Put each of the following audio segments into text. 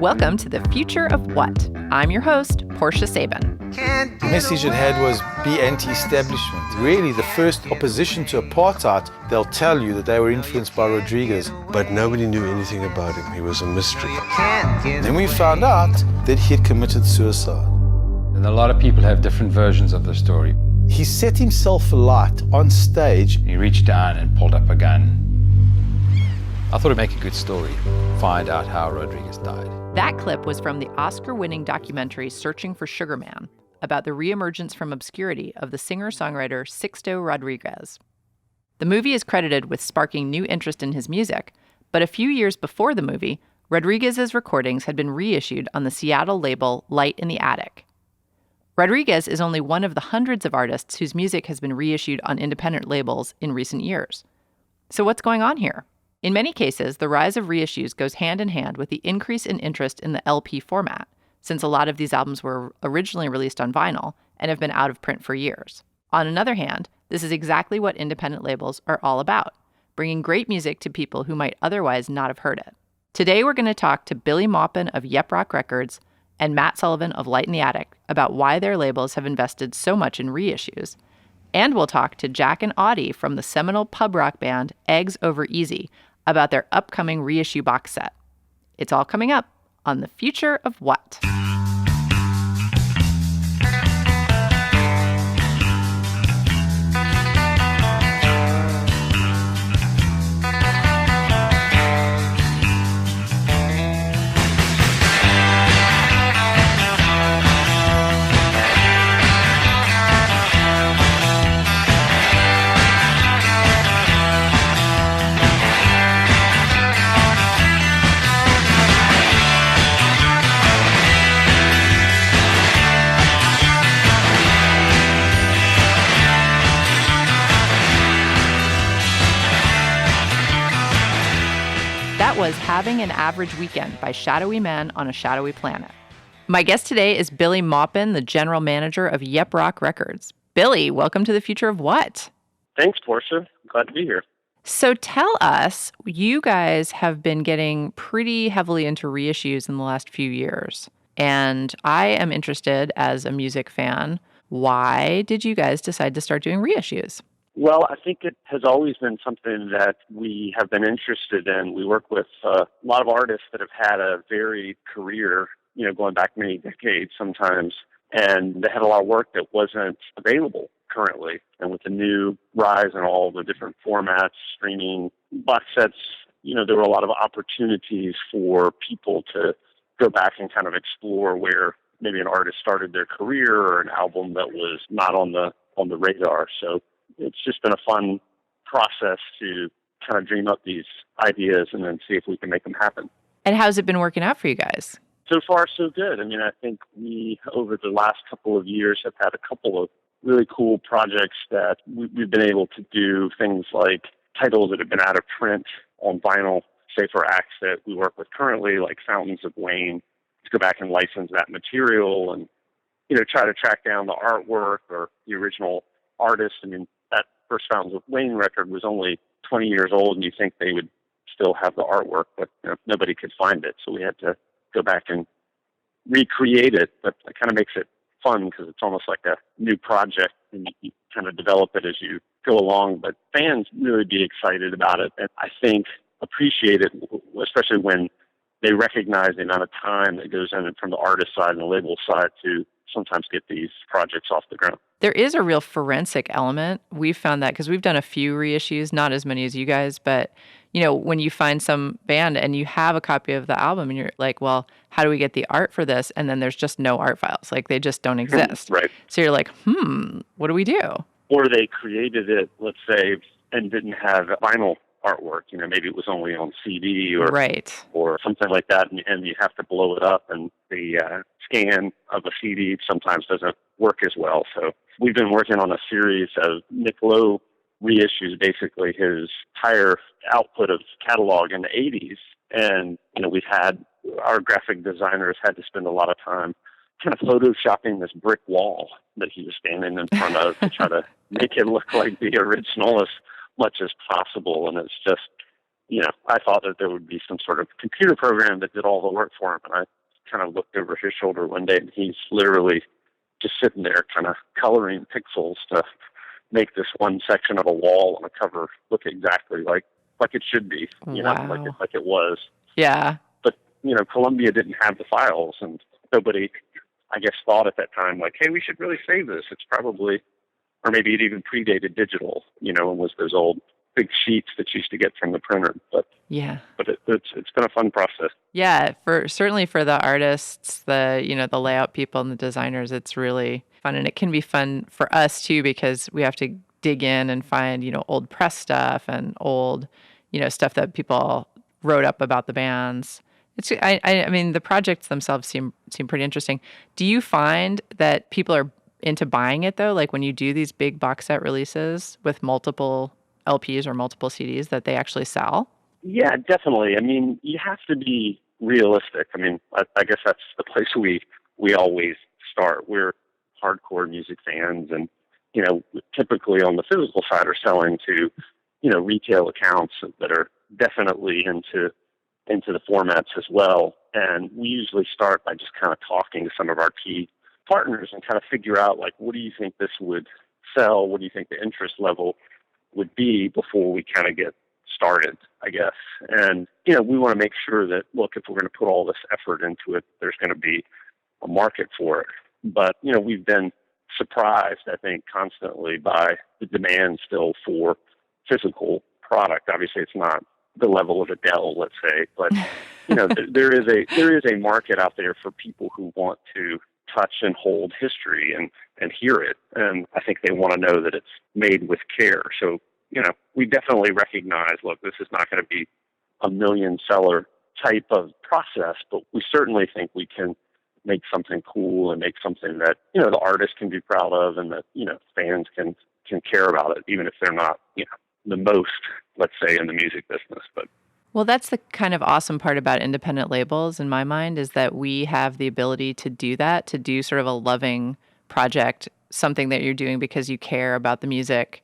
Welcome to the Future of What? I'm your host, Portia Sabin. The message it had was be anti-establishment. Really, the first opposition to apartheid, they'll tell you that they were influenced by Rodriguez. But nobody knew anything about him. He was a mystery. Then we found out that he had committed suicide. And a lot of people have different versions of the story. He set himself alight on stage. He reached down and pulled up a gun. I thought it'd make a good story, find out how Rodriguez died. That clip was from the Oscar-winning documentary Searching for Sugar Man, about the reemergence from obscurity of the singer-songwriter Sixto Rodriguez. The movie is credited with sparking new interest in his music, but a few years before the movie, Rodriguez's recordings had been reissued on the Seattle label Light in the Attic. Rodriguez is only one of the hundreds of artists whose music has been reissued on independent labels in recent years. So what's going on here? In many cases, the rise of reissues goes hand in hand with the increase in interest in the LP format, since a lot of these albums were originally released on vinyl and have been out of print for years. On another hand, this is exactly what independent labels are all about, bringing great music to people who might otherwise not have heard it. Today, we're going to talk to Billy Maupin of Yep Roc Records and Matt Sullivan of Light in the Attic about why their labels have invested so much in reissues. And we'll talk to Jack and Audie from the seminal pub rock band Eggs Over Easy about their upcoming reissue box set. It's all coming up on The Future of What? Was Having an Average Weekend by Shadowy Men on a Shadowy Planet. My guest today is Billy Maupin, the general manager of Yep Roc Records. Billy, welcome to The Future of What? Thanks, Portia. Glad to be here. So tell us, you guys have been getting pretty heavily into reissues in the last few years. And I am interested, as a music fan, why did you guys decide to start doing reissues? Well, I think it has always been something that we have been interested in. We work with a lot of artists that have had a varied career, going back many decades sometimes, and they had a lot of work that wasn't available currently. And with the new rise in all the different formats, streaming, box sets, there were a lot of opportunities for people to go back and kind of explore where maybe an artist started their career or an album that was not on the radar. So it's just been a fun process to kind of dream up these ideas and then see if we can make them happen. And how's it been working out for you guys? So far, so good. I mean, I think we, over the last couple of years, have had a couple of really cool projects that we've been able to do, things like titles that have been out of print on vinyl, say for acts that we work with currently, like Fountains of Wayne, to go back and license that material and, try to track down the artwork or the original artist. I mean, that first Fountains of Wayne record was only 20 years old, and you think they would still have the artwork, but nobody could find it. So we had to go back and recreate it, but it kind of makes it fun because it's almost like a new project, and you kind of develop it as you go along. But fans really be excited about it, and I think appreciate it, especially when they recognize the amount of time that goes in from the artist side and the label side to sometimes get these projects off the ground. There is a real forensic element. We've found that because we've done a few reissues, not as many as you guys, but when you find some band and you have a copy of the album and you're like, well, how do we get the art for this? And then there's just no art files. Like, they just don't exist. Right. So you're like, what do we do? Or they created it, let's say, and didn't have vinyl artwork. Maybe it was only on CD or something like that, and you have to blow it up, and the scan of a CD sometimes doesn't work as well. So we've been working on a series of Nick Lowe reissues, basically his entire output of catalog in the 80s. And, we've had, our graphic designers had to spend a lot of time kind of photoshopping this brick wall that he was standing in front of to try to make it look like the original as much as possible. And it's just I thought that there would be some sort of computer program that did all the work for him. And I kind of looked over his shoulder one day, and he's literally just sitting there kind of coloring pixels to make this one section of a wall on a cover look exactly like it should be, Wow. like it was. Yeah. But, Columbia didn't have the files, and nobody, I guess, thought at that time, like, hey, we should really save this. It's probably, or maybe it even predated digital, and was those old big sheets that you used to get from the printer. But it's been a fun process. Yeah, certainly for the artists, the layout people and the designers, it's really fun, and it can be fun for us too because we have to dig in and find old press stuff and old stuff that people wrote up about the bands. I mean the projects themselves seem pretty interesting. Do you find that people are into buying it though? Like when you do these big box set releases with multiple LPs or multiple CDs, that they actually sell? Yeah, definitely. I mean, you have to be realistic. I mean, I guess that's the place we always start. We're hardcore music fans, and typically on the physical side are selling to retail accounts that are definitely into the formats as well. And we usually start by just kind of talking to some of our key partners and kind of figure out, like, what do you think this would sell? What do you think the interest level would be before we kind of get started, I guess. And, we want to make sure that, look, if we're going to put all this effort into it, there's going to be a market for it. But, we've been surprised, I think, constantly by the demand still for physical product. Obviously, it's not the level of Adele, let's say, but, there is a market out there for people who want to touch and hold history and hear it. And I think they want to know that it's made with care. So, we definitely recognize, look, this is not going to be a million seller type of process, but we certainly think we can make something cool and make something that, the artist can be proud of and that, fans can care about it, even if they're not, the most, let's say, in the music business. But well, that's the kind of awesome part about independent labels in my mind, is that we have the ability to do that, to do sort of a loving project, something that you're doing because you care about the music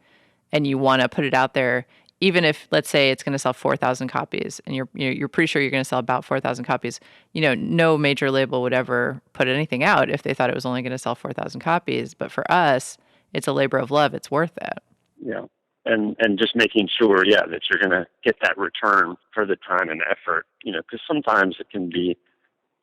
and you want to put it out there, even if, let's say, it's going to sell 4,000 copies and you're pretty sure you're going to sell about 4,000 copies. No major label would ever put anything out if they thought it was only going to sell 4,000 copies. But for us, it's a labor of love. It's worth it. Yeah. And just making sure, that you're going to get that return for the time and effort, because sometimes it can be,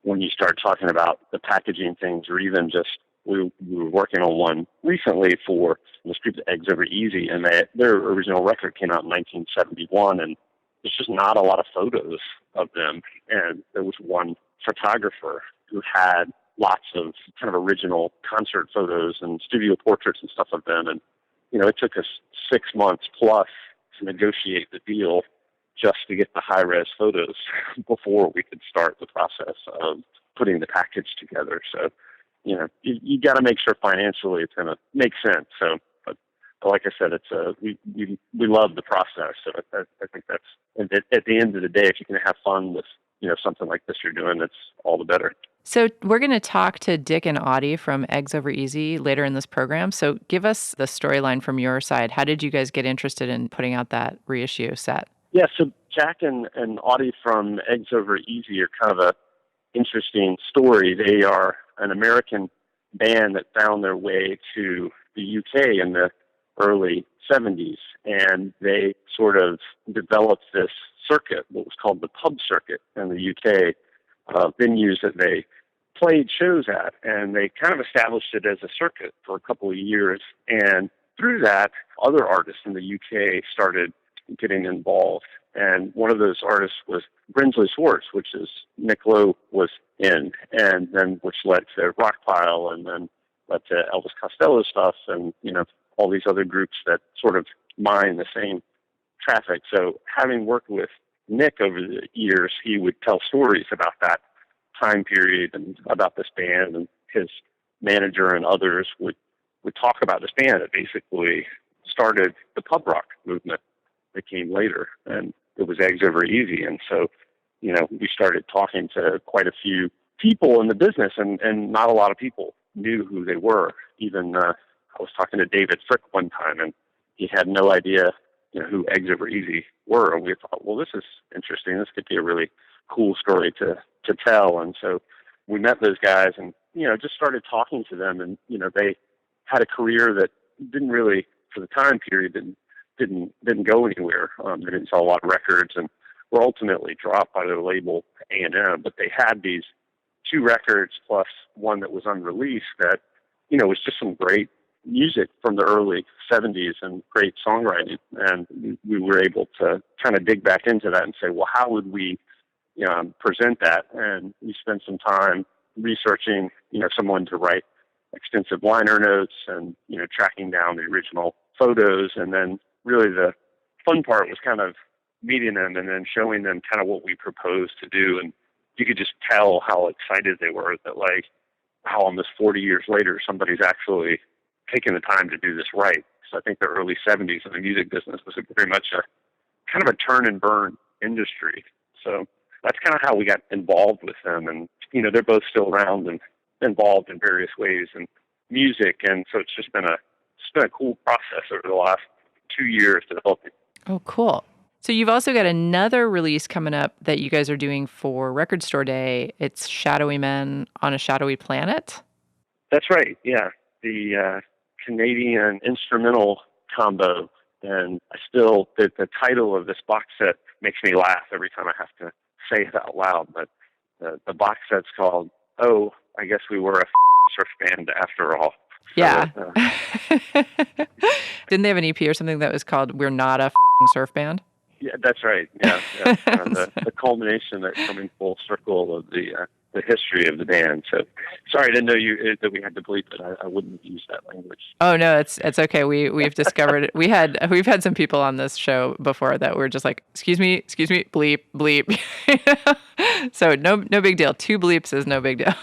when you start talking about the packaging things, or even just, we were working on one recently for this group, Eggs Over Easy, and their original record came out in 1971, and there's just not a lot of photos of them. And there was one photographer who had lots of kind of original concert photos and studio portraits and stuff of them. And, it took us 6 months plus to negotiate the deal just to get the high-res photos before we could start the process of putting the package together. So, you got to make sure financially it's going to make sense. So, but like I said, it's we love the process. So I think that's, at the end of the day, if you can have fun with something like this you're doing, that's all the better. So we're going to talk to Dick and Audie from Eggs Over Easy later in this program. So give us the storyline from your side. How did you guys get interested in putting out that reissue set? Yeah, so Jack and Audie from Eggs Over Easy are kind of a interesting story. They are an American band that found their way to the UK in the early 70s, and they sort of developed this circuit, what was called the pub circuit in the UK, venues that they played shows at, and they kind of established it as a circuit for a couple of years. And through that, other artists in the UK started getting involved. And one of those artists was Brinsley Schwartz, which is Nick Lowe was in, and then which led to Rockpile, and then led to Elvis Costello stuff, and all these other groups that sort of mine the same traffic. So having worked with Nick over the years, he would tell stories about that time period and about this band, and his manager and others would talk about this band that basically started the pub rock movement that came later, and it was Eggs Over Easy. And so, we started talking to quite a few people in the business, and not a lot of people knew who they were. Even I was talking to David Frick one time, and he had no idea who Eggs Over Easy were. And we thought, well, this is interesting. This could be a really cool story to tell. And so we met those guys and, just started talking to them. And, they had a career that didn't really, for the time period, didn't go anywhere. They didn't sell a lot of records and were ultimately dropped by their label A&M. But they had these 2 records plus one that was unreleased that, was just some great music from the early 70s and great songwriting. And we were able to kind of dig back into that and say, well, how would we present that? And we spent some time researching, someone to write extensive liner notes and, tracking down the original photos. And then really the fun part was kind of meeting them and then showing them kind of what we proposed to do. And you could just tell how excited they were that, like, how almost 40 years later, somebody's actually taking the time to do this right. So I think the early 70s in the music business was very much a kind of a turn and burn industry. So that's kind of how we got involved with them. And, they're both still around and involved in various ways in music. And so it's been a cool process over the last 2 years developing. Oh, cool. So you've also got another release coming up that you guys are doing for Record Store Day. It's Shadowy Men on a Shadowy Planet. That's right. Yeah. The Canadian instrumental combo. And the title of this box set makes me laugh every time I have to say it out loud. But the box set's called, Oh, I Guess We Were a Surf Band After All. Yeah. Didn't they have an EP or something that was called We're Not a Surf Band? Yeah, that's right. Yeah. The culmination, that coming full circle of the history of the band. So, sorry, I didn't know that we had to bleep it. I wouldn't use that language. Oh no, it's okay. We've discovered it. We've had some people on this show before that were just like, excuse me, bleep, bleep. So no big deal. 2 bleeps is no big deal.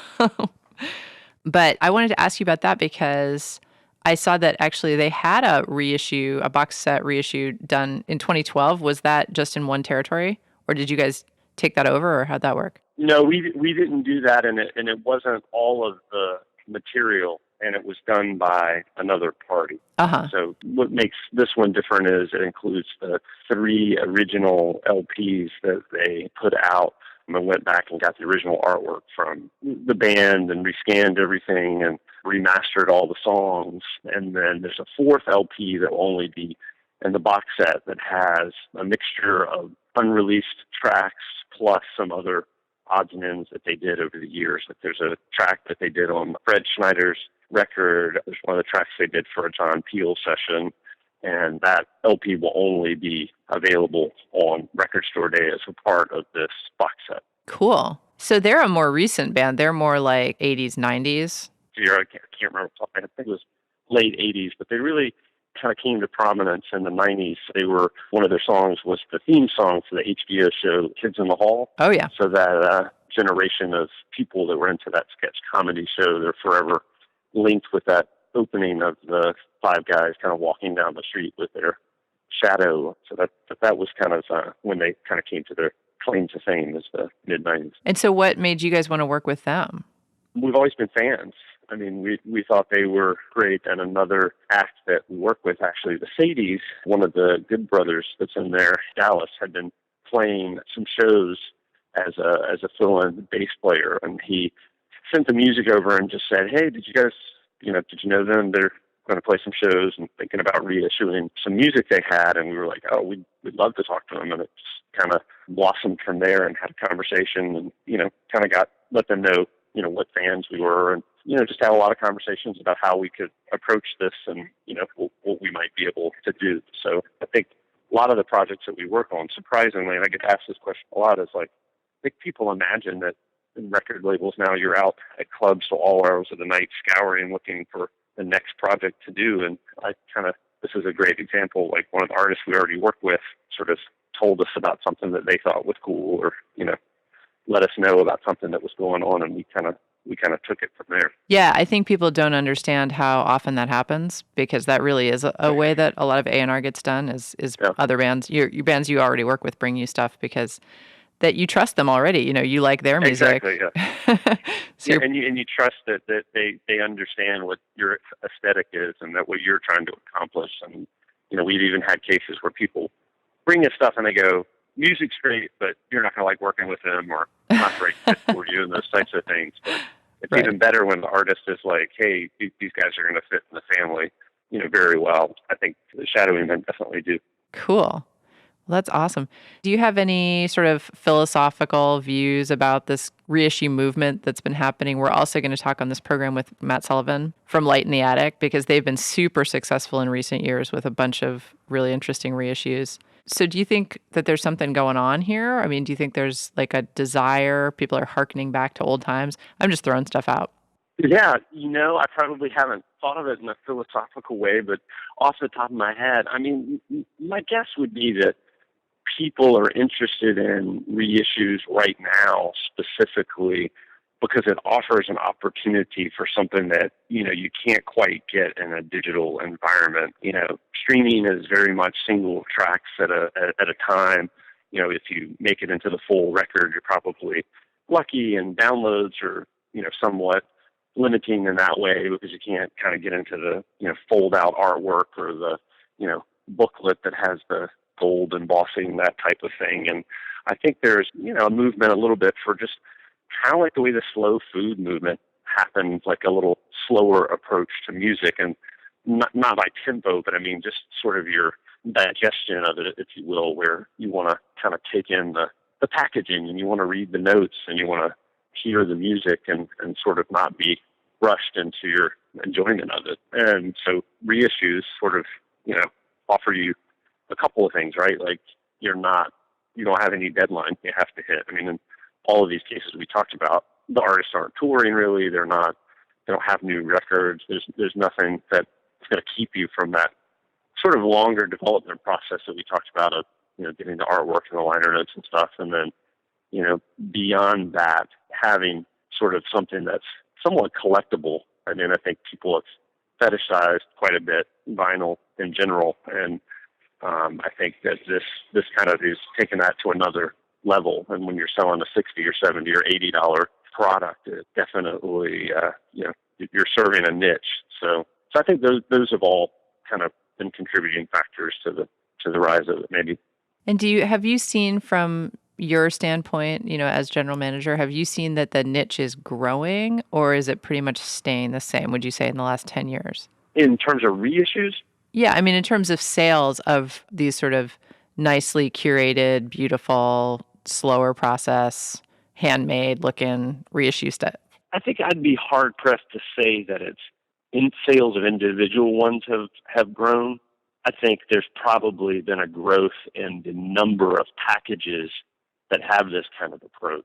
But I wanted to ask you about that because I saw that actually they had a box set reissue done in 2012. Was that just in one territory, or did you guys take that over, or how'd that work? No, we didn't do that, and it wasn't all of the material, and it was done by another party. Uh-huh. So what makes this one different is it includes the 3 original LPs that they put out. I went back and got the original artwork from the band and rescanned everything and remastered all the songs. And then there's a 4th LP that will only be in the box set that has a mixture of unreleased tracks plus some other odds and ends that they did over the years. Like there's a track that they did on Fred Schneider's record. There's one of the tracks they did for a John Peel session. And that LP will only be available on Record Store Day as a part of this box set. Cool. So they're a more recent band. They're more like 80s, 90s. I can't remember. I think it was late 80s, but they really kind of came to prominence in the 90s. One of their songs was the theme song for the HBO show Kids in the Hall. Oh, yeah. So that generation of people that were into that sketch comedy show, they're forever linked with that opening of the 5 guys kind of walking down the street with their shadow. So that was kind of when they kind of came to their claim to fame, is the mid-90s. And so what made you guys want to work with them? We've always been fans. I mean, we thought they were great. And another act that we work with, actually, the Sadies, one of the Good Brothers that's in there, Dallas, had been playing some shows as a fill-in bass player. And he sent the music over and just said, hey, did you know them? They're going to play some shows and thinking about reissuing some music they had. And we were like, oh, we'd love to talk to them. And it just kind of blossomed from there and had a conversation and, kind of let them know, what fans we were and, just had a lot of conversations about how we could approach this and, what we might be able to do. So I think a lot of the projects that we work on, surprisingly, and I get asked this question a lot, is like, I think people imagine that in record labels now you're out at clubs till all hours of the night scouring, looking for the next project to do. And this is a great example. Like one of the artists we already worked with sort of told us about something that they thought was cool or, let us know about something that was going on. And we kind of took it from there. Yeah, I think people don't understand how often that happens because that really is a way that a lot of A&R gets done is other bands, your bands you already work with bring you stuff because that you trust them already. You like their music. Exactly, yeah. So and you trust that they understand what your aesthetic is and that what you're trying to accomplish. And, we've even had cases where people bring us stuff and they go, music's great, but you're not going to like working with them, or not the right fit for you, and those types of things. But it's Right. even better when the artist is like, hey, these guys are going to fit in the family, very well. I think the shadowing men definitely do. Cool. Well, that's awesome. Do you have any sort of philosophical views about this reissue movement that's been happening? We're also going to talk on this program with Matt Sullivan from Light in the Attic, because they've been super successful in recent years with a bunch of really interesting reissues. So do you think that there's something going on here? I mean, do you think there's like a desire, people are hearkening back to old times? I'm just throwing stuff out. Yeah, I probably haven't thought of it in a philosophical way, but off the top of my head, I mean, my guess would be that people are interested in reissues right now specifically because it offers an opportunity for something that, you can't quite get in a digital environment. Streaming is very much single tracks at a time. If you make it into the full record, you're probably lucky, and downloads are, somewhat limiting in that way because you can't kind of get into the, fold out artwork or the, booklet that has the gold embossing, that type of thing. And I think there's, a movement a little bit for just kind of like the way the slow food movement happened, like a little slower approach to music, and not by tempo, but I mean, just sort of your digestion of it, if you will, where you want to kind of take in the packaging, and you want to read the notes, and you want to hear the music, and sort of not be rushed into your enjoyment of it. And so reissues sort of, offer you a couple of things, right? Like you don't have any deadline you have to hit. I mean, in all of these cases we talked about, the artists aren't touring really. They don't have new records. There's nothing that's going to keep you from that sort of longer development process that we talked about of, getting the artwork and the liner notes and stuff. And then, beyond that, having sort of something that's somewhat collectible. I mean, I think people have fetishized quite a bit vinyl in general. And I think that this kind of is taking that to another level. And when you're selling a $60 or $70 or $80 product, it definitely, you're serving a niche. So I think those have all kind of been contributing factors to the rise of it, maybe. And have you seen from your standpoint, as general manager, have you seen that the niche is growing, or is it pretty much staying the same, would you say, in the last 10 years? In terms of reissues? Yeah, I mean, in terms of sales of these sort of nicely curated, beautiful, slower process, handmade looking reissue stuff. I think I'd be hard pressed to say that it's in sales of individual ones have grown. I think there's probably been a growth in the number of packages that have this kind of approach.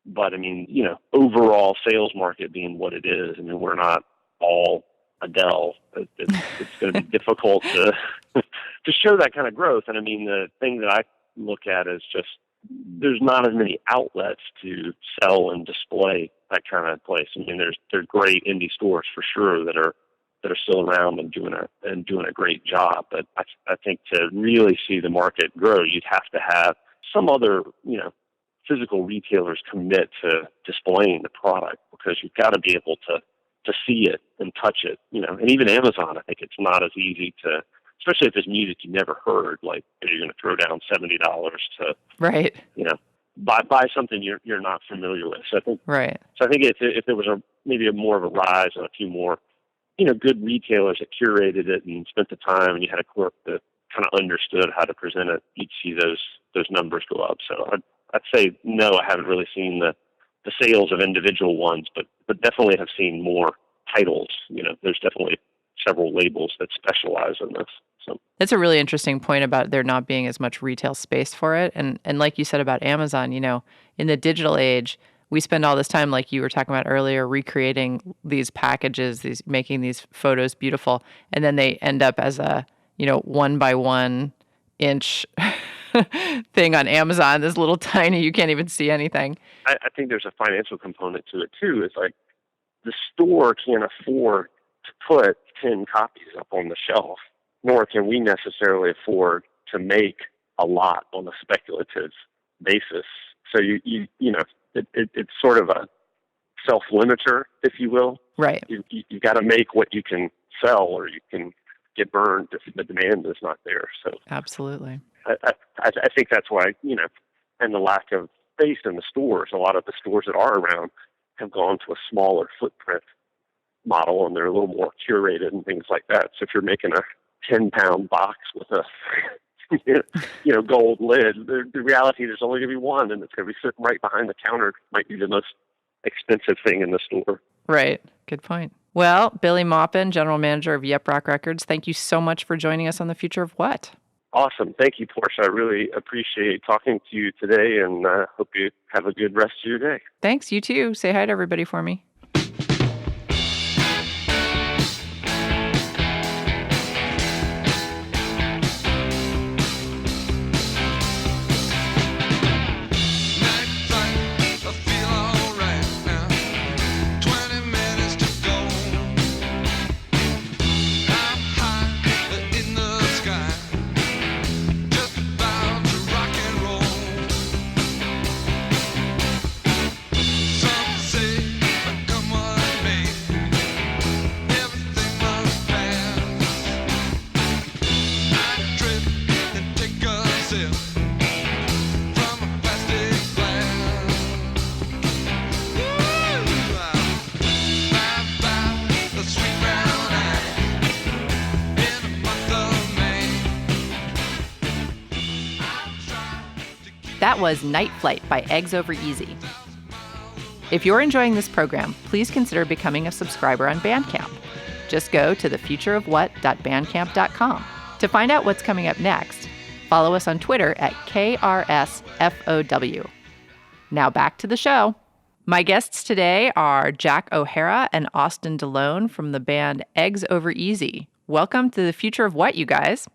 But I mean, overall sales market being what it is, I mean, we're not all Adele. It's going to be difficult to show that kind of growth. And I mean, the thing that I look at is just there's not as many outlets to sell and display that kind of place. I mean, there's great indie stores for sure that are still around and doing a great job. But I think to really see the market grow, you'd have to have some other, physical retailers commit to displaying the product, because you've got to be able to see it and touch it, and even Amazon, I think it's not as easy to, especially if it's music you never heard, like you're going to throw down $70 to, right, buy something you're not familiar with. So I think, right. So I think if there was maybe more of a rise and a few more, good retailers that curated it and spent the time, and you had a clerk that kind of understood how to present it, you'd see those numbers go up. So I'd say no, I haven't really seen the sales of individual ones, but definitely have seen more titles. There's definitely several labels that specialize in this. So that's a really interesting point about there not being as much retail space for it. And like you said about Amazon, in the digital age, we spend all this time, like you were talking about earlier, recreating these packages, making these photos beautiful, and then they end up as a 1 by 1 inch thing on Amazon. This little tiny, you can't even see anything. I think there's a financial component to it too. It's like the store can't afford to put 10 copies up on the shelf, nor can we necessarily afford to make a lot on a speculative basis. So it's sort of a self-limiter, if you will. Right. You got to make what you can sell, or you can get burned if the demand is not there. So Absolutely. I think that's why, and the lack of space in the stores, a lot of the stores that are around have gone to a smaller footprint model, and they're a little more curated and things like that. So if you're making a 10-pound box with a gold lid, the reality there's only going to be one, and it's going to be sitting right behind the counter. It might be the most expensive thing in the store. Right. Good point. Well, Billy Maupin, General Manager of Yep Roc Records, thank you so much for joining us on The Future of What? Awesome. Thank you, Portia. I really appreciate talking to you today, and hope you have a good rest of your day. Thanks. You too. Say hi to everybody for me. That was Night Flight by Eggs Over Easy. If you're enjoying this program, please consider becoming a subscriber on Bandcamp. Just go to thefutureofwhat.bandcamp.com. To find out what's coming up next, follow us on Twitter at KRSFOW. Now back to the show. My guests today are Jack O'Hara and Austin DeLone from the band Eggs Over Easy. Welcome to The Future of What, you guys.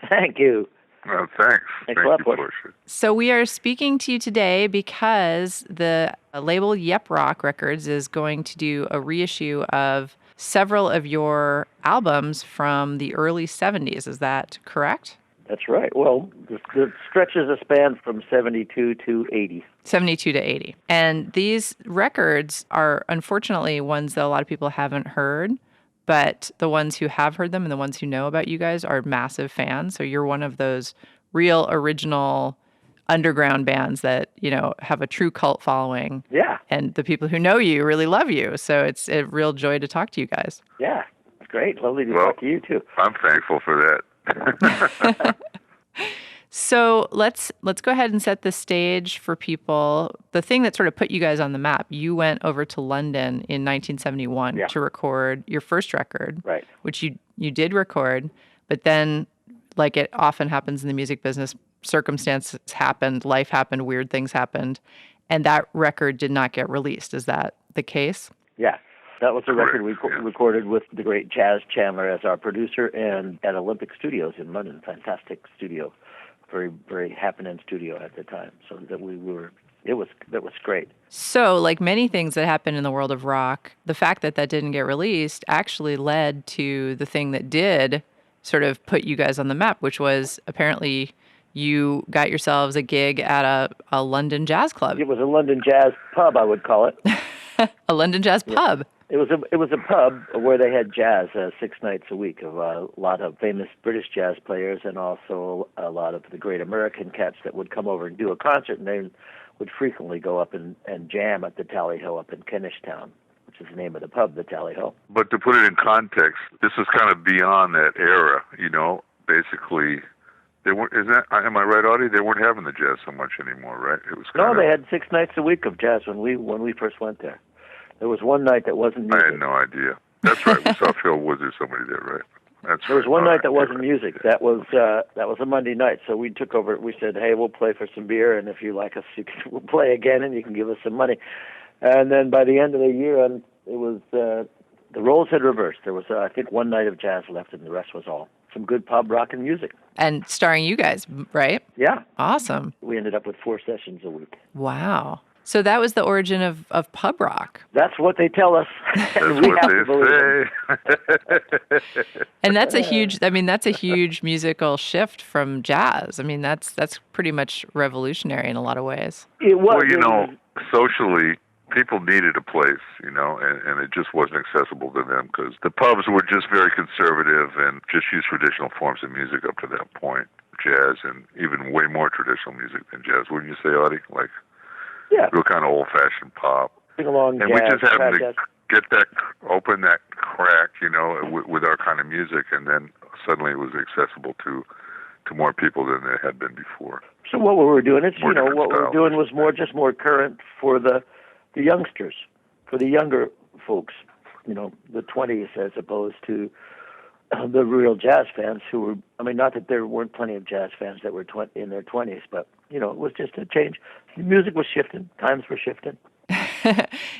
Thank you. Well, thanks. Thank you, Portia. So we are speaking to you today because the label Yep Roc Records is going to do a reissue of several of your albums from the early 70s. Is that correct? That's right. Well, the stretches a span from 72 to 80. 72 to 80. And these records are unfortunately ones that a lot of people haven't heard. But the ones who have heard them and the ones who know about you guys are massive fans. So you're one of those real original underground bands that, have a true cult following. Yeah. And the people who know you really love you. So it's a real joy to talk to you guys. Yeah. It's great. Lovely to talk to you, too. I'm thankful for that. So let's go ahead and set the stage for people. The thing that sort of put you guys on the map, you went over to London in 1971 to record your first record, right? Which you did record, but then, like it often happens in the music business, circumstances happened, life happened, weird things happened, and that record did not get released. Is that the case? Yeah. That was a record we recorded with the great Jazz Chandler as our producer and at Olympic Studios in London. Fantastic studio. Very, very happening studio at the time. So that was great. So, like many things that happen in the world of rock, the fact that didn't get released actually led to the thing that did sort of put you guys on the map, which was apparently you got yourselves a gig at a London jazz club. It was a London jazz pub, I would call it. A London jazz pub. It was a pub where they had jazz 6 nights a week of a lot of famous British jazz players and also a lot of the great American cats that would come over and do a concert, and they would frequently go up and jam at the Tally Ho up in Kennishtown, which is the name of the pub, the Tally Ho. But to put it in context, this is kind of beyond that era, Basically, they weren't. Am I right, Audie? They weren't having the jazz so much anymore, right? It was they had 6 nights a week of jazz when we first went there. There was one night that wasn't music. I had no idea. That's right. We saw Phil Woods or somebody there, right? There was one night that wasn't music. That was a Monday night. So we took over. We said, "Hey, we'll play for some beer, and if you like us, we'll play again, and you can give us some money." And then by the end of the year, it was the roles had reversed. There was, I think, one night of jazz left, and the rest was all some good pub rock and music. And starring you guys, right? Yeah. Awesome. We ended up with 4 sessions a week. Wow. So that was the origin of pub rock. That's what they tell us. That's what they say. And that's a huge musical shift from jazz. I mean, that's pretty much revolutionary in a lot of ways. It was. Well, socially, people needed a place, and it just wasn't accessible to them because the pubs were just very conservative and just used traditional forms of music up to that point, jazz and even way more traditional music than jazz. Wouldn't you say, Audie? Like, Yeah. real kind of old-fashioned pop. Sing along And jazz, we just happened to jazz. get open that crack, with our kind of music, and then suddenly it was accessible to more people than it had been before. So what we were doing, More different what we were styles. doing was more current for the youngsters, for the younger folks, the 20s as opposed to the real jazz fans who were, not that there weren't plenty of jazz fans that were in their 20s, but, it was just a change. The music was shifting, times were shifting.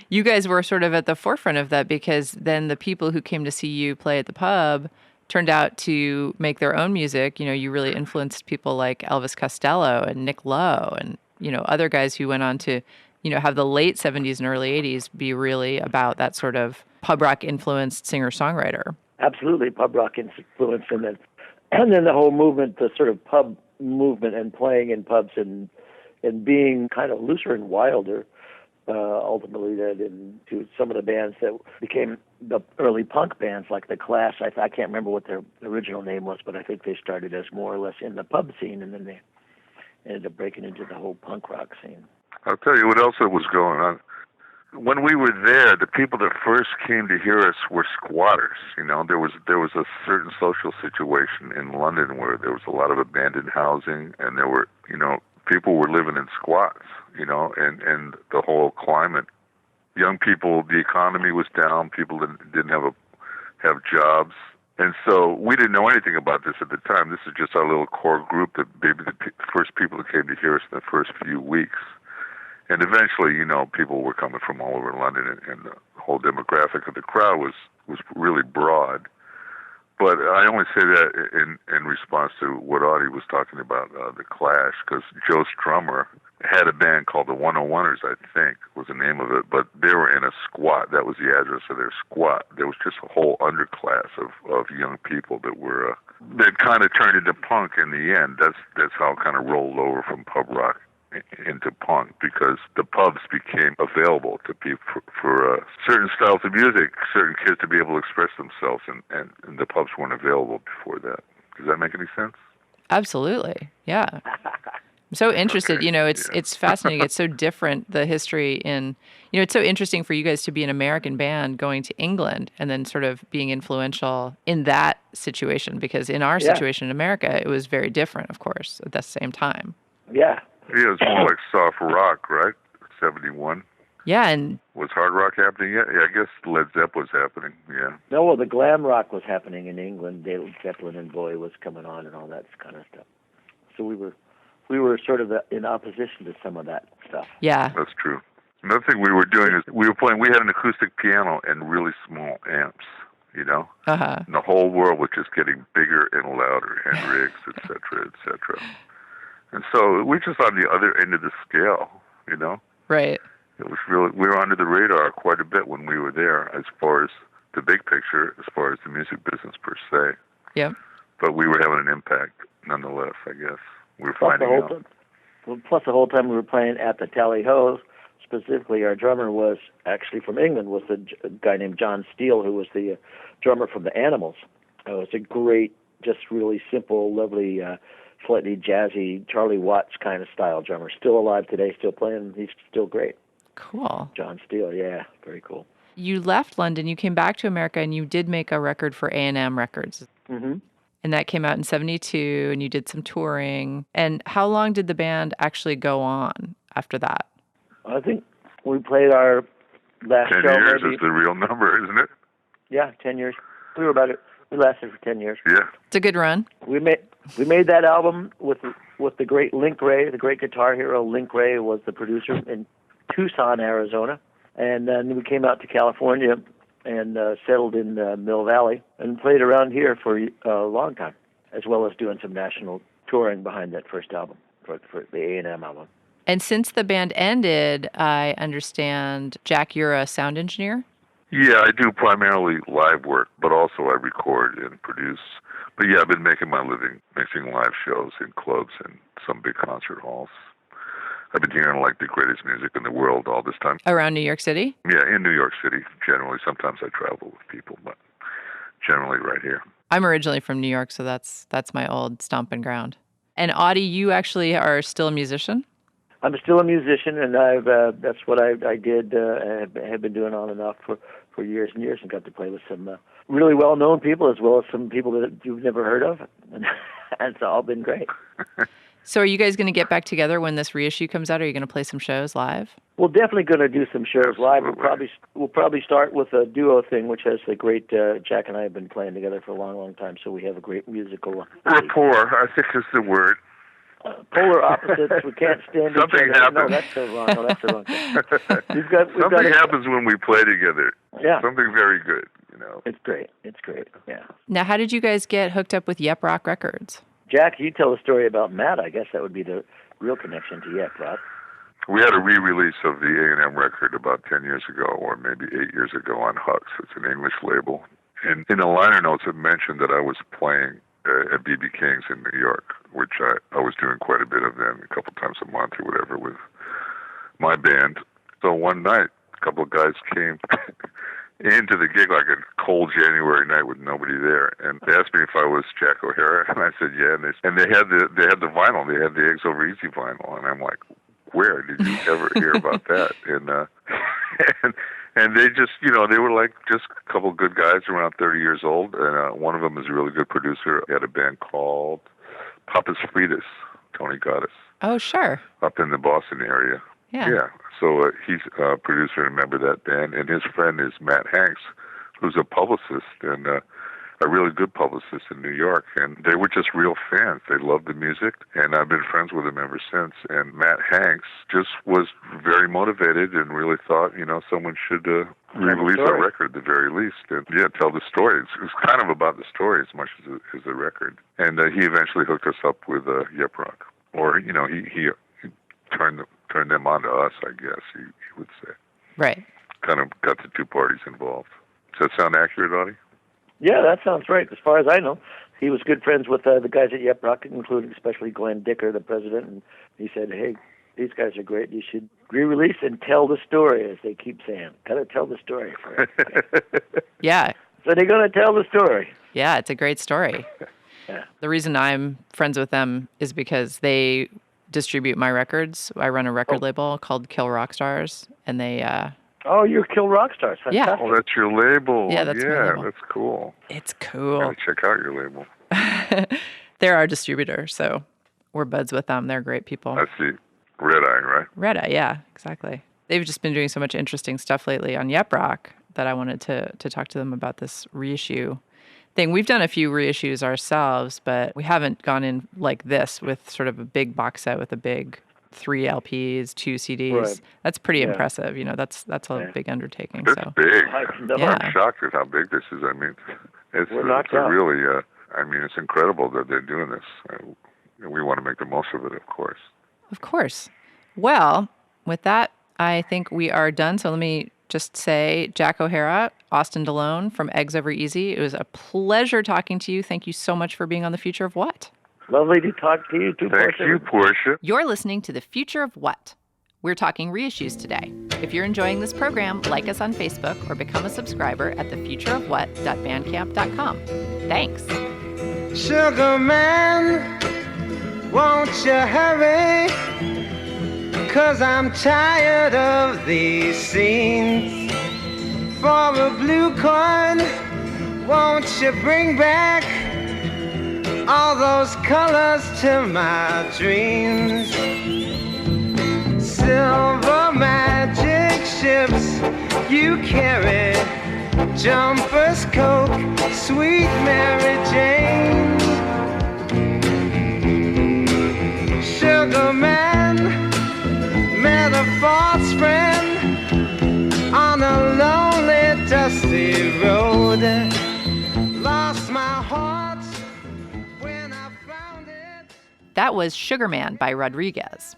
You guys were sort of at the forefront of that because then the people who came to see you play at the pub turned out to make their own music. You really influenced people like Elvis Costello and Nick Lowe and, other guys who went on to, have the late 70s and early 80s be really about that sort of pub rock influenced singer-songwriter. Absolutely, pub rock influence, and then the whole movement, the sort of pub movement and playing in pubs and being kind of looser and wilder, ultimately led into some of the bands that became the early punk bands, like the Clash. I can't remember what their original name was, but I think they started as more or less in the pub scene, and then they ended up breaking into the whole punk rock scene. I'll tell you what else was going on. When we were there, the people that first came to hear us were squatters. There was a certain social situation in London where there was a lot of abandoned housing, and there were, people were living in squats, and the whole climate. Young people, the economy was down. People didn't have jobs. And so we didn't know anything about this at the time. This is just our little core group, that maybe the first people that came to hear us in the first few weeks. And eventually, people were coming from all over London, and the whole demographic of the crowd was really broad. But I only say that in response to what Audie was talking about, the Clash, because Joe Strummer had a band called the 101ers, I think, was the name of it, but they were in a squat. That was the address of their squat. There was just a whole underclass of young people that kind of turned into punk in the end. That's how it kind of rolled over from pub rock into punk, because the pubs became available to people for certain styles of music, certain kids to be able to express themselves, and the pubs weren't available before that. Does that make any sense? Absolutely. Yeah. I'm so interested. Okay. It's fascinating. It's so different, the history in, it's so interesting for you guys to be an American band going to England and then sort of being influential in that situation, because in our situation in America, it was very different, of course, at the same time. Yeah. Yeah, it's more like soft rock, right? 71. Yeah, and Was hard rock happening yet? Yeah, I guess Led Zeppelin was happening, yeah. No, well, the glam rock was happening in England. Led Zeppelin and Boy was coming on and all that kind of stuff. So we were sort of in opposition to some of that stuff. yeah. That's true. Another thing we were doing is we had an acoustic piano and really small amps, Uh-huh. And the whole world was just getting bigger and louder, Hendrix, et cetera, et cetera. And so we just on the other end of the scale, Right. It was really, we were under the radar quite a bit when we were there, as far as the big picture, as far as the music business per se. Yep. But we were having an impact nonetheless, I guess. We were Plus finding out. Plus the whole time we were playing at the Tally Ho, specifically our drummer was actually from England, was a guy named John Steele, who was the drummer from the Animals. It was a great, just really simple, lovely, slightly jazzy Charlie Watts kind of style drummer. Still alive today, still playing. He's still great. Cool. John Steele, yeah, very cool. You left London, you came back to America, and you did make a record for A&M Records. Mm-hmm. And that came out in 72, and you did some touring. And how long did the band actually go on after that? I think we played our last 10 show. years maybe. is the real number, isn't it? Yeah, 10 years. We lasted for 10 years. Yeah. It's a good run. We made that album with the great Link Ray, the great guitar hero. Link Ray was the producer in Tucson, Arizona, and then we came out to California and settled in Mill Valley and played around here for a long time, as well as doing some national touring behind that first album for the A&M album. And since the band ended, I understand, Jack, you're a sound engineer? Yeah, I do primarily live work, but also I record and produce. But yeah, I've been making my living mixing live shows in clubs and some big concert halls. I've been hearing like the greatest music in the world all this time. Around New York City? Yeah, in New York City, generally. Sometimes I travel with people, but generally right here. I'm originally from New York, so that's my old stomping ground. And Audie, you actually are still a musician? I'm still a musician, and that's what I did. Have been doing on and off for years and years, and got to play with some really well-known people as well as some people that you've never heard of, and it's all been great. So are you guys going to get back together when this reissue comes out? Are you going to play some shows live? We're definitely going to do some shows live. We'll probably start with a duo thing, which has the great Jack and I have been playing together for a long, long time, so we have a great musical rapport, I think is the word. Polar opposites. We can't stand Something each other. happens. No, that's so wrong. No, that's the wrong thing. Something happens when we play together. Yeah. Something very good, It's great. Yeah. Now, how did you guys get hooked up with Yep Roc Records? Jack, you tell a story about Matt. I guess that would be the real connection to Yep Roc. We had a re-release of the A&M record about 10 years ago, or maybe 8 years ago on Hux. It's an English label. And in the liner notes, it mentioned that I was playing at B.B. King's in New York, which I was doing quite a bit of then, a couple times a month or whatever with my band. So one night, a couple of guys came into the gig like a cold January night with nobody there, and they asked me if I was Jack O'Hara, and I said yeah. And they had the vinyl, they had the Eggs Over Easy vinyl, and I'm like, where did you ever hear about that? And they just, they were like just a couple of good guys around 30 years old, and one of them is a really good producer. He had a band called Papas Fritas, Tony Goddess. Oh, sure. Up in the Boston area. Yeah. So he's a producer and a member of that band, and his friend is Matt Hanks, who's a publicist and a really good publicist in New York. And they were just real fans. They loved the music, and I've been friends with him ever since. And Matt Hanks just was very motivated and really thought, someone should re-release a record at the very least. And tell the story. It was kind of about the story as much as the record. And he eventually hooked us up with Yep Roc. Or, he turned them on to us, I guess, he would say. Right. Kind of got the two parties involved. Does that sound accurate, Audie? Yeah, that sounds right. As far as I know, he was good friends with the guys at Yep Roc, including especially Glenn Dicker, the president, and he said, hey, these guys are great. You should re-release and tell the story, as they keep saying. Got to tell the story for everybody. Yeah. So they're going to tell the story. Yeah, it's a great story. Yeah. The reason I'm friends with them is because they distribute my records. I run a record label called Kill Rock Stars, and they... Oh, you're Kill Rock Stars. Fantastic. Yeah. Oh, that's your label. Yeah, that's my label. That's cool. It's cool. Gotta check out your label. They're our distributor, so we're buds with them. They're great people. I see. Red Eye, right? Red Eye, yeah, exactly. They've just been doing so much interesting stuff lately on Yep Roc that I wanted to talk to them about this reissue thing. We've done a few reissues ourselves, but we haven't gone in like this with sort of a big box set with a big 3 LPs, 2 CDs. Right. That's pretty impressive. That's a big undertaking. It's big. Yeah. I'm shocked at how big this is. I mean, it's incredible that they're doing this. We want to make the most of it, of course. Of course. Well, with that, I think we are done. So let me just say, Jack O'Hara, Austin DeLone from Eggs Over Easy. It was a pleasure talking to you. Thank you so much for being on The Future of What? Lovely to talk to you too, Portia. Thank you, Portia. You're listening to The Future of What? We're talking reissues today. If you're enjoying this program, like us on Facebook or become a subscriber at thefutureofwhat.bandcamp.com. Thanks. Sugar man, won't you hurry? 'Cause I'm tired of these scenes. For a blue coin, won't you bring back all those colors to my dreams? Silver magic ships you carry, jumpers, Coke, sweet Mary Jane. Sugar man, met a false friend on a lonely, dusty road. Lost my heart when I found it. That was Sugar Man by Rodriguez.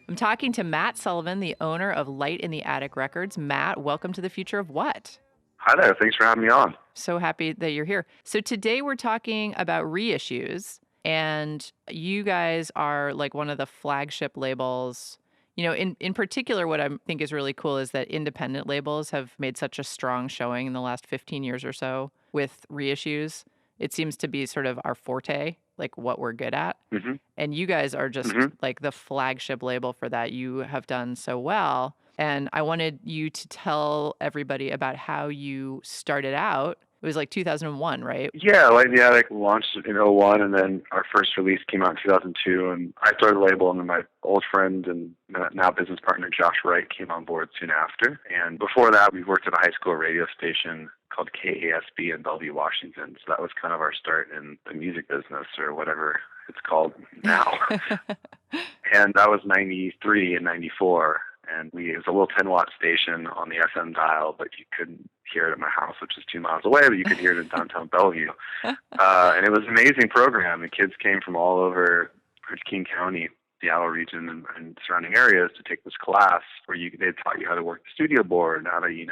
I'm talking to Matt Sullivan, the owner of Light in the Attic Records. Matt, welcome to The Future of What? Hi there. Thanks for having me on. So happy that you're here. So today we're talking about reissues. And you guys are like one of the flagship labels. You know, in particular, what I think is really cool is that independent labels have made such a strong showing in the last 15 years or so with reissues. It seems to be sort of our forte, like what we're good at. Mm-hmm. And you guys are just Mm-hmm. like the flagship label for that. You have done so well. And I wanted you to tell everybody about how you started out. It was like 2001, right? Yeah, Light in the Attic launched in '01, and then our first release came out in 2002, and I started the label, and then my old friend and now business partner Josh Wright came on board soon after. And before that, we worked at a high school radio station called KASB in Bellevue, Washington. So that was kind of our start in the music business, or whatever it's called now. And that was 93 and 94. And it was a little 10-watt station on the FM dial, but you couldn't hear it at my house, which is 2 miles away, but you could hear it in downtown Bellevue. And it was an amazing program. The kids came from all over King County, Seattle region, and surrounding areas to take this class where they taught you how to work the studio board, how to, you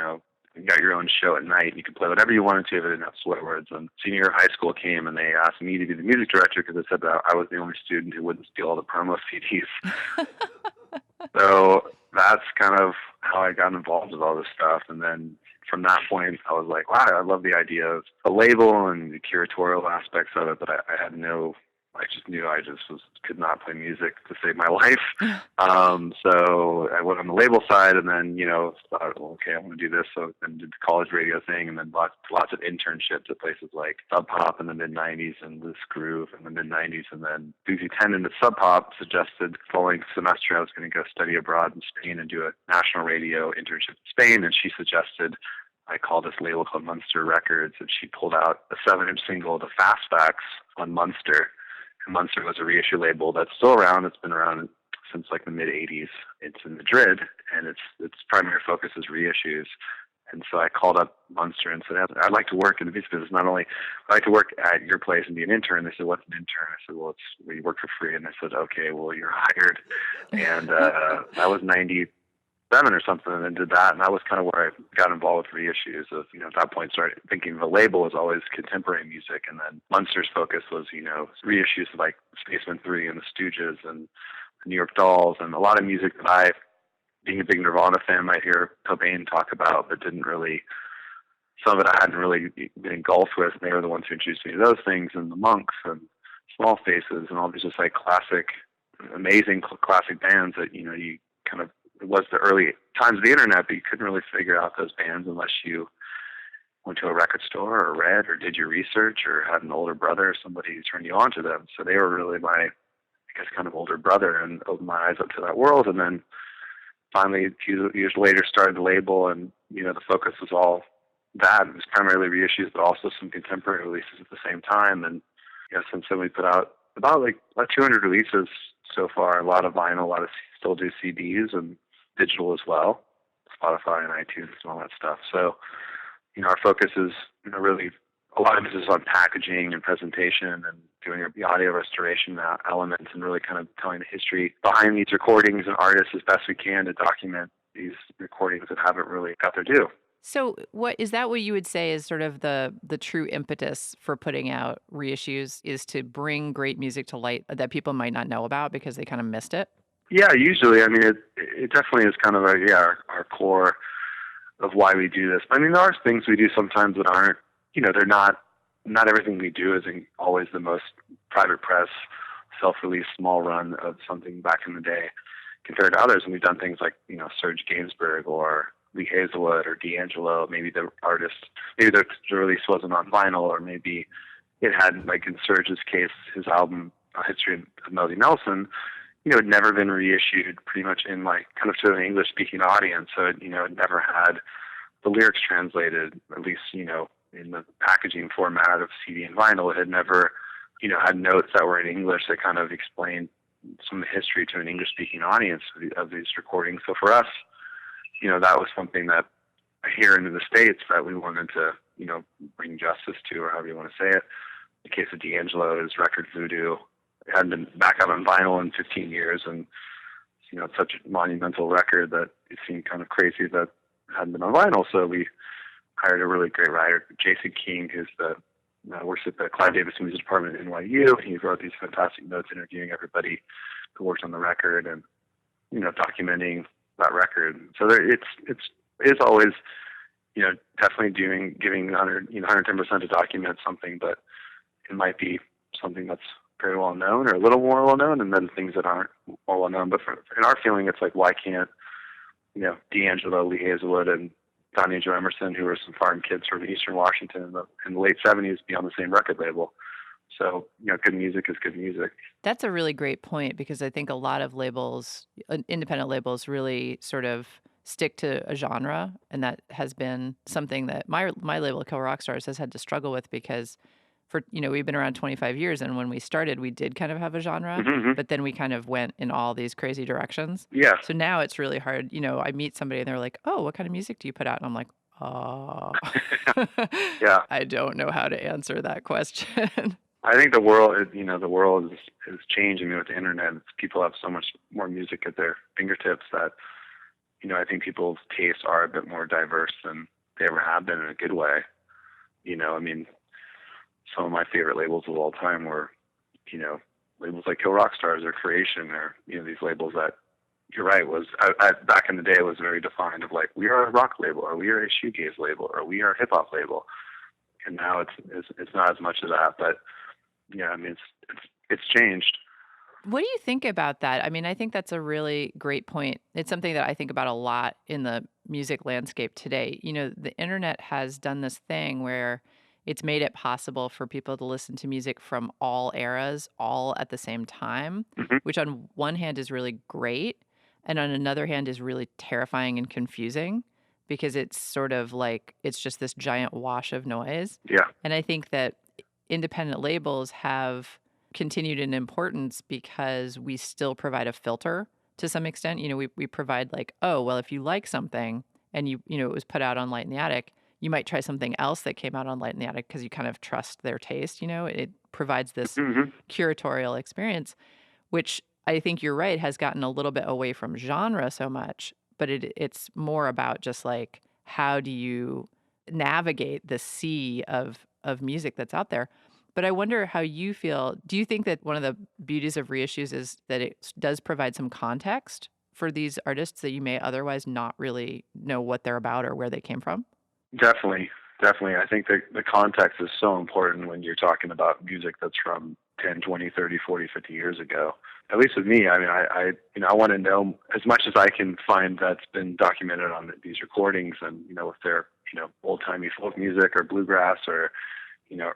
got your own show at night. You could play whatever you wanted to if it didn't have swear words. And senior year of high school came, and they asked me to be the music director because they said that I was the only student who wouldn't steal all the promo CDs. So that's kind of how I got involved with all this stuff. And then from that point, I was like, wow, I love the idea of a label and the curatorial aspects of it, but I just knew I could not play music to save my life. So I went on the label side, and then, thought, well, okay, I want to do this. So then did the college radio thing, and then lots of internships at places like Sub Pop in the mid-'90s and Loose Groove in the mid-'90s. And then Susie Tendon at Sub Pop suggested following semester I was going to go study abroad in Spain and do a national radio internship in Spain. And she suggested I call this label called Munster Records, and she pulled out a 7-inch single, the Fastbacks, on Munster. And Munster was a reissue label that's still around. It's been around since like the mid-'80s. It's in Madrid, and its primary focus is reissues. And so I called up Munster and said, I'd like to work in the music business. Not only I'd like to work at your place and be an intern. They said, what's an intern? I said, well, we work for free. And they said, okay, well, you're hired. And that was 97 or something, and then did that. And that was kind of where I got involved with reissues. At that point, started thinking the label was always contemporary music. And then Munster's focus was, reissues like Spaceman 3 and the Stooges and the New York Dolls, and a lot of music that I, being a big Nirvana fan, might hear Cobain talk about, but some of it I hadn't really been engulfed with. They were the ones who introduced me to those things, and the Monks and Small Faces and all these just like amazing classic bands that, you kind of, it was the early times of the internet, but you couldn't really figure out those bands unless you went to a record store or read or did your research or had an older brother or somebody who turned you on to them. So they were really my, kind of older brother, and opened my eyes up to that world. And then finally, a few years later, started the label, and, the focus was all that. It was primarily reissues, but also some contemporary releases at the same time. And, since then we put out about 200 releases so far, a lot of vinyl, a lot of still do CDs and digital as well, Spotify and iTunes and all that stuff. So, our focus is, really a lot of it is on packaging and presentation and doing the audio restoration elements, and really kind of telling the history behind these recordings and artists as best we can to document these recordings that haven't really got their due. So what you would say is sort of the true impetus for putting out reissues, is to bring great music to light that people might not know about because they kind of missed it? Yeah, usually. I mean, it definitely is kind of our core of why we do this. I mean, there are things we do sometimes that aren't, they're not everything we do is always the most private press, self-release, small run of something back in the day compared to others. And we've done things like, Serge Gainsbourg or Lee Hazelwood or D'Angelo. Maybe the release wasn't on vinyl, or maybe it had, like in Serge's case, his album, History of Melody Nelson, had never been reissued pretty much in kind of to an English-speaking audience. So, it never had the lyrics translated, at least, in the packaging format of CD and vinyl. It had never, had notes that were in English that kind of explained some of the history to an English-speaking audience of these recordings. So for us, that was something that here in the States that we wanted to, bring justice to, or however you want to say it. In the case of D'Angelo, his record Voodoo, it hadn't been back out on vinyl in 15 years, and it's such a monumental record that it seemed kind of crazy that it hadn't been on vinyl. So we hired a really great writer, Jason King, who's the works at the Clive Davis Music Department at NYU. He wrote these fantastic notes interviewing everybody who worked on the record and, documenting that record. So it's always, definitely giving 110% to document something, but it might be something that's very well known or a little more well known, and then things that aren't more well known. But in our feeling, it's like, why can't, D'Angelo, Lee Hazelwood, and Donnie and Joe Emerson, who were some farm kids from Eastern Washington in the late 70s, be on the same record label? So, good music is good music. That's a really great point, because I think a lot of labels, independent labels, really sort of stick to a genre, and that has been something that my label, Kill Rock Stars, has had to struggle with, because we've been around 25 years, and when we started, we did kind of have a genre, but then we kind of went in all these crazy directions. Yeah. So now it's really hard. I meet somebody and they're like, "Oh, what kind of music do you put out?" And I'm like, "Oh, Yeah. I don't know how to answer that question." I think the world is changing with the internet. People have so much more music at their fingertips that, I think people's tastes are a bit more diverse than they ever have been, in a good way. Some of my favorite labels of all time were, labels like Kill Rock Stars or Creation, or, these labels that, you're right, was back in the day was very defined of like, we are a rock label, or we are a shoegaze label, or we are a hip hop label. And now it's not as much of that, but yeah, it's changed. What do you think about that? I mean, I think that's a really great point. It's something that I think about a lot in the music landscape today. The internet has done this thing where it's made it possible for people to listen to music from all eras, all at the same time, which on one hand is really great, and on another hand is really terrifying and confusing, because it's sort of like, it's just this giant wash of noise. Yeah. And I think that independent labels have continued in importance because we still provide a filter to some extent. We provide like, oh, well, if you like something and it was put out on Light in the Attic, you might try something else that came out on Light in the Attic because you kind of trust their taste. It provides this curatorial experience, which I think you're right, has gotten a little bit away from genre so much, but it's more about just like, how do you navigate the sea of music that's out there? But I wonder how you feel. Do you think that one of the beauties of reissues is that it does provide some context for these artists that you may otherwise not really know what they're about or where they came from? Definitely. I think the context is so important when you're talking about music that's from 10, 20, 30, 40, 50 years ago. At least with me, I mean, I want to know as much as I can find that's been documented on these recordings, and, if they're, old-timey folk music or bluegrass or,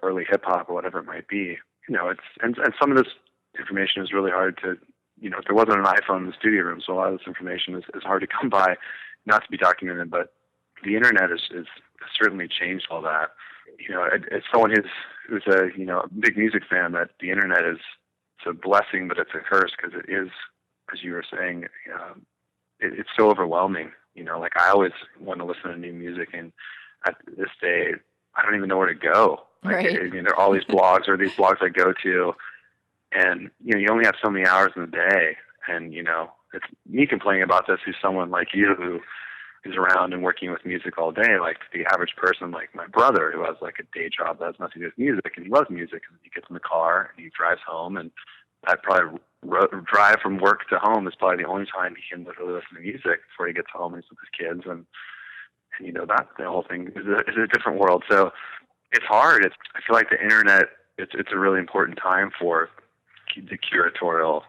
early hip-hop or whatever it might be. It's and some of this information is really hard to, if there wasn't an iPhone in the studio room, so a lot of this information is hard to come by, not to be documented, but the internet has certainly changed all that. As someone who's a big music fan, that the internet is, it's a blessing, but it's a curse, because it is, as you were saying, it's so overwhelming. Like, I always want to listen to new music, and at this day, I don't even know where to go. Like, right. I mean, there are all these blogs I go to, and you only have so many hours in the day, and it's me complaining about this, who's someone like you who is around and working with music all day. Like, the average person, like my brother, who has like a day job that has nothing to do with music, and he loves music, and he gets in the car and he drives home, and that probably drive from work to home is probably the only time he can literally listen to music before he gets home and he's with his kids, and that the whole thing is a different world. So it's hard. I feel like the internet, it's a really important time for the curatorial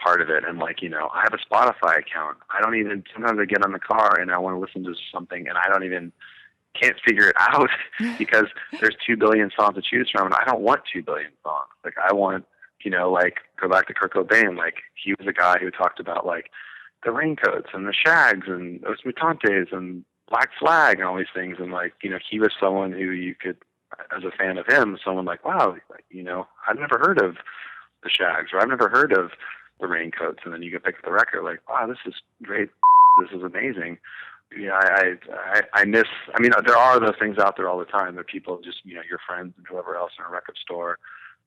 part of it. And like, I have a Spotify account. Sometimes I get on the car and I want to listen to something, and can't figure it out because there's 2 billion songs to choose from, and I don't want 2 billion songs. Like, I want, like, go back to Kurt Cobain. Like, he was a guy who talked about like the Raincoats and the Shags and Os Mutantes and Black Flag and all these things. And like, he was someone who you could, as a fan of him, someone like, wow, I've never heard of the Shags, or I've never heard of the Raincoats. And then you could pick up the record like, wow, this is great. This is amazing. Yeah, I miss, there are those things out there all the time. There are people just, your friends and whoever else in a record store.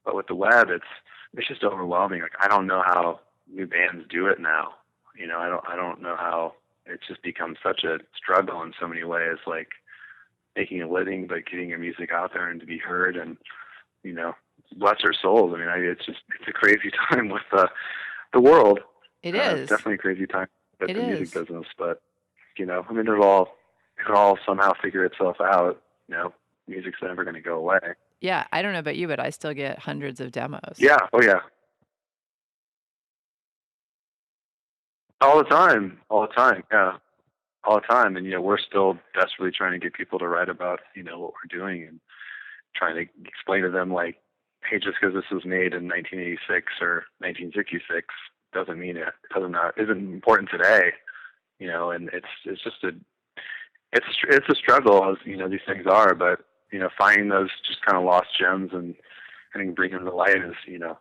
But with the web, it's just overwhelming. Like, I don't know how new bands do it now. I don't know how it's just become such a struggle in so many ways. Like, making a living, but getting your music out there and to be heard, and bless their souls. I mean, it's a crazy time with the world. It is it's definitely a crazy time with it the is. music business, but I mean, it'll all somehow figure itself out. Music's never going to go away. Yeah, I don't know about you, but I still get hundreds of demos. Yeah, oh yeah. All the time, yeah. All the time. And, we're still desperately trying to get people to write about, what we're doing, and trying to explain to them, like, hey, just because this was made in 1986 or 1966 doesn't mean it isn't important today, and it's just it's a struggle, as, these things are, but, finding those just kind of lost gems and bringing them to light is,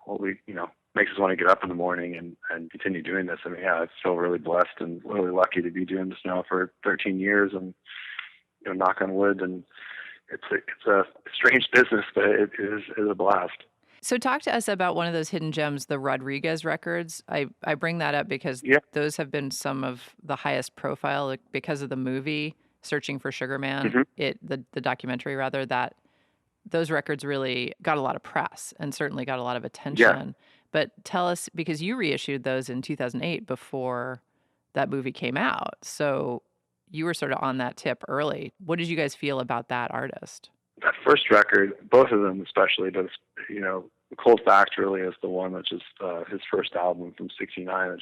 what we, makes us want to get up in the morning and continue doing this. I mean, yeah, I feel really blessed and really lucky to be doing this now for 13 years, and, knock on wood, and it's a strange business, but it is a blast. So talk to us about one of those hidden gems, the Rodriguez records. I bring that up because those have been some of the highest profile, like, because of the movie Searching for Sugar Man, the documentary rather, that those records really got a lot of press and certainly got a lot of attention. Yeah. But tell us, because you reissued those in 2008 before that movie came out. So you were sort of on that tip early. What did you guys feel about that artist? That first record, both of them especially, but Cold Fact really is the one that just his first album from '69. It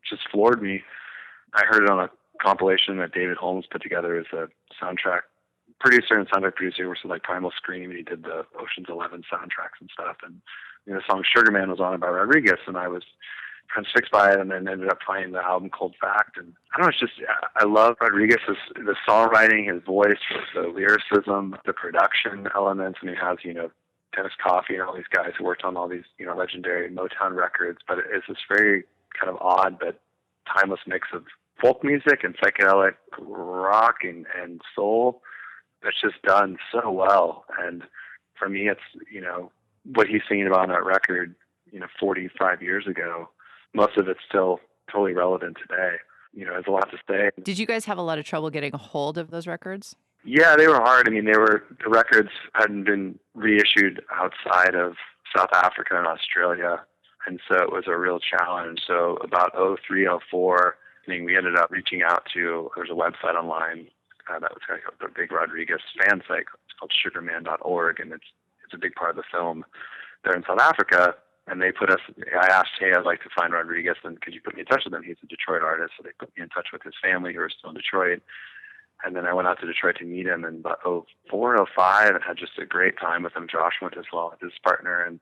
just floored me. I heard it on a compilation that David Holmes put together as a soundtrack producer and soundtrack producer, which was like Primal Scream, and he did the Ocean's 11 soundtracks and stuff. And the song Sugar Man was on it by Rodriguez, and I was transfixed by it, and then ended up finding the album Cold Fact. And I don't know, it's just, I love Rodriguez's, the songwriting, his voice, the lyricism, the production elements, and he has, Dennis Coffey and all these guys who worked on all these, legendary Motown records. But it's this very kind of odd but timeless mix of folk music and psychedelic rock and soul that's just done so well. And for me, it's, what he's singing about on that record, 45 years ago, most of it's still totally relevant today. There's a lot to say. Did you guys have a lot of trouble getting a hold of those records? Yeah, they were hard. I mean, the records hadn't been reissued outside of South Africa and Australia, and so it was a real challenge. So about 03, 04, we ended up reaching out to, there's a website online that was kind of a big Rodriguez fan site. It's called sugarman.org, and it's a big part of the film there in South Africa. And they put us, I asked, hey, I'd like to find Rodriguez, and could you put me in touch with him? He's a Detroit artist, so they put me in touch with his family who are still in Detroit. And then I went out to Detroit to meet him in about 04, 05, and had just a great time with him. Josh went as well, his partner, and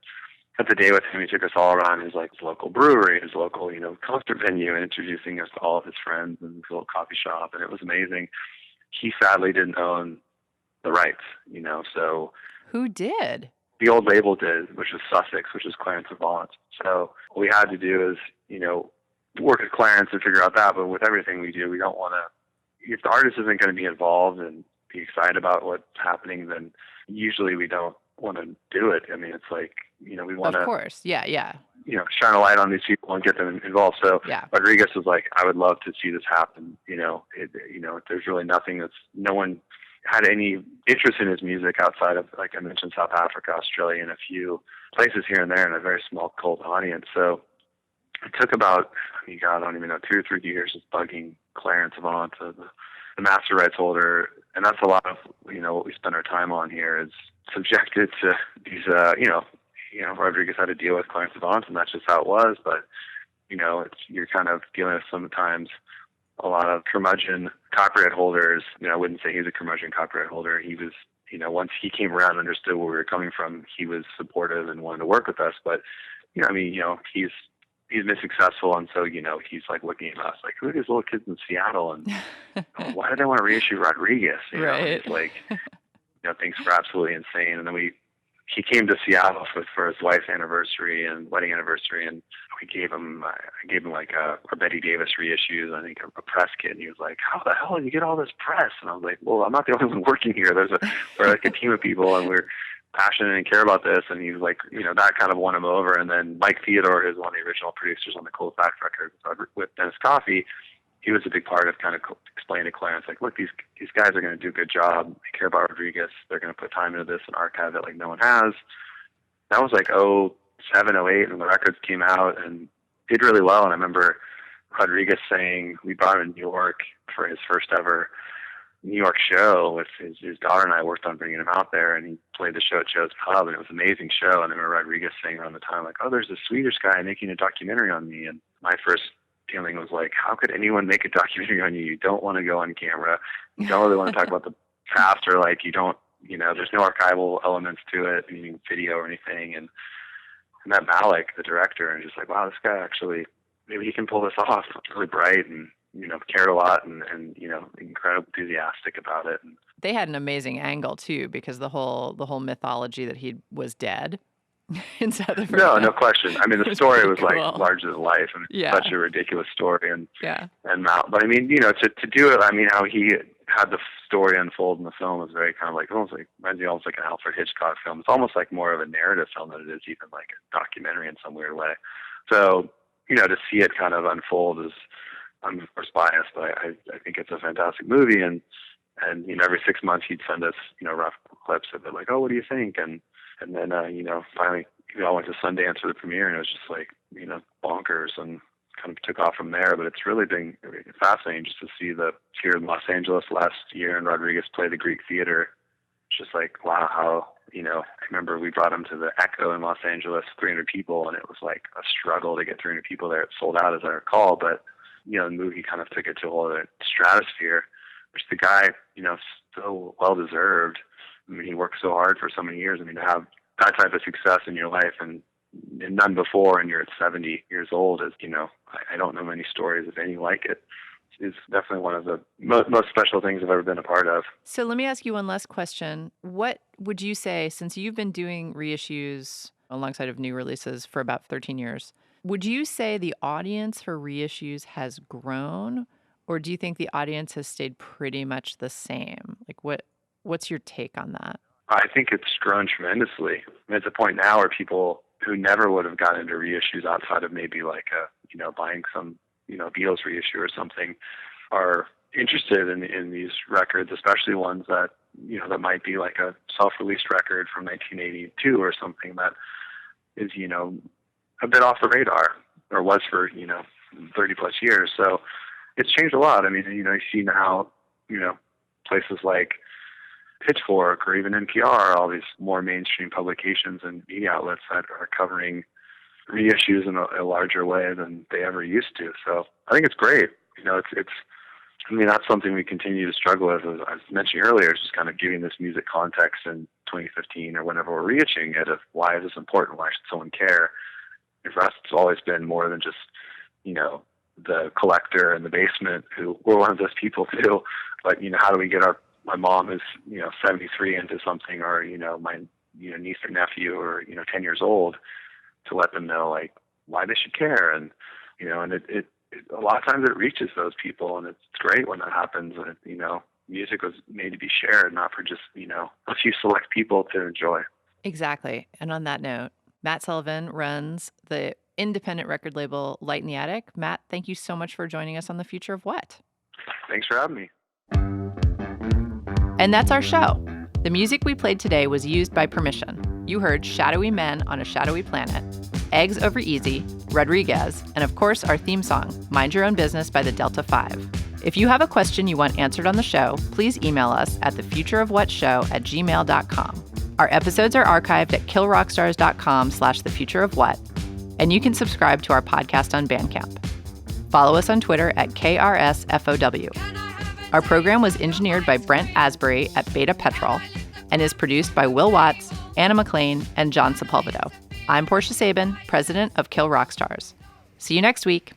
spent the day with him. He took us all around his local brewery, his local, concert venue, and introducing us to all of his friends and his little coffee shop, and it was amazing. He sadly didn't own the rights, so. Who did? The old label did, which was Sussex, which is Clarence Avant. So what we had to do is, work with Clarence and figure out that. But with everything we do, we don't want to, if the artist isn't going to be involved and be excited about what's happening, then usually we don't want to do it. I mean, it's like, we want to. Of course. Yeah. Shine a light on these people and get them involved. So Rodriguez was like, I would love to see this happen. There's really nothing no one had any interest in his music outside of, like I mentioned, South Africa, Australia, and a few places here and there, and a very small cult audience. So it took about, I don't even know, 2 or 3 years of bugging Clarence Avant, the master rights holder. And that's a lot of, what we spend our time on here is subjected to these, Rodriguez had to deal with Clarence Avant, and that's just how it was. But, you're kind of dealing with sometimes a lot of curmudgeon copyright holders. I wouldn't say he's a curmudgeon copyright holder. He was, once he came around and understood where we were coming from, he was supportive and wanted to work with us. But, he's been successful. And so, he's like looking at us like, who are these little kids in Seattle? And why do they want to reissue Rodriguez? Right. He's like, things were absolutely insane. And then he came to Seattle for his wife's anniversary and wedding anniversary, and I gave him like a Betty Davis reissues, I think a press kit, and he was like, how the hell did you get all this press? And I was like, well, I'm not the only one working here. We're like a team of people, and we're passionate and care about this. And he was like, that kind of won him over. And then Mike Theodore, who's one of the original producers on the Cold Fact record with Dennis Coffey, he was a big part of kind of explaining to Clarence, like, look, these guys are going to do a good job. They care about Rodriguez. They're going to put time into this and archive it like no one has. That was like 07, 08, and the records came out and did really well. And I remember Rodriguez saying, we brought him to New York for his first ever New York show with his daughter, and I worked on bringing him out there, and he played the show at Joe's Pub, and it was an amazing show. And I remember Rodriguez saying around the time, like, oh, there's a Swedish guy making a documentary on me. And my first feeling was like, how could anyone make a documentary on you? You don't want to go on camera. You don't really want to talk about the past, or like, you don't, there's no archival elements to it, meaning video or anything. And Matt Malik, the director, and just like, wow, this guy actually, maybe he can pull this off. It's really bright and, cared a lot and incredibly enthusiastic about it. And they had an amazing angle too, because the whole mythology that he was dead in South Africa. No question. I mean, the story was cool. Like larger than life, and such a ridiculous story. And Matt, but I mean, to do it, I mean, how he had the story unfold in the film was very kind of like, almost like, reminds me almost like an Alfred Hitchcock film. It's almost like more of a narrative film than it is even like a documentary in some weird way. So, to see it kind of unfold is, I'm of course biased, but I think it's a fantastic movie. And every 6 months he'd send us, rough clips of it, like, oh, what do you think? And then, finally we all went to Sundance for the premiere, and it was just like, bonkers, and kind of took off from there. But it's really been fascinating just to see here in Los Angeles last year, and Rodriguez played the Greek Theater. It's just like, wow, how, I remember we brought him to the Echo in Los Angeles, 300 people, and it was like a struggle to get 300 people there. It sold out, as I recall, but, the movie kind of took it to a whole other stratosphere, which the guy, so well-deserved. I mean, he worked so hard for so many years. I mean, to have that type of success in your life and none before, and you're at 70 years old, is, I don't know many stories of any like it. It's definitely one of the most special things I've ever been a part of. So let me ask you one last question. What would you say, since you've been doing reissues alongside of new releases for about 13 years, would you say the audience for reissues has grown, or do you think the audience has stayed pretty much the same? Like, what's your take on that? I think it's grown tremendously. I mean, it's a point now where people who never would have gotten into reissues outside of maybe like buying some, Beatles reissue or something, are interested in these records, especially ones that, that might be like a self-released record from 1982 or something that is, a bit off the radar, or was for, 30 plus years. So it's changed a lot. I mean, you see now, places like Pitchfork or even NPR, all these more mainstream publications and media outlets that are covering reissues in a larger way than they ever used to. So I think it's great. That's something we continue to struggle with. As I was mentioning earlier, it's just kind of giving this music context in 2015 or whenever we're reissuing it, of why is this important? Why should someone care? And for us, it's always been more than just, the collector in the basement, who we're one of those people too. But, how do we get my mom is, 73 into something, or, my, niece or nephew, or, 10 years old, to let them know, like, why they should care. And, and it a lot of times it reaches those people, and it's great when that happens. And, music was made to be shared, not for just, a few select people to enjoy. Exactly. And on that note, Matt Sullivan runs the independent record label Light in the Attic. Matt, thank you so much for joining us on The Future of What? Thanks for having me. And that's our show. The music we played today was used by permission. You heard Shadowy Men on a Shadowy Planet, Eggs Over Easy, Rodriguez, and of course our theme song, Mind Your Own Business by the Delta 5. If you have a question you want answered on the show, please email us at thefutureofwhatshow@gmail.com. Our episodes are archived at killrockstars.com/thefutureofwhat, and you can subscribe to our podcast on Bandcamp. Follow us on Twitter at KRSFOW. Our program was engineered by Brent Asbury at Beta Petrol and is produced by Will Watts, Anna McLean, and John Sepulvedo. I'm Portia Sabin, president of Kill Rock Stars. See you next week.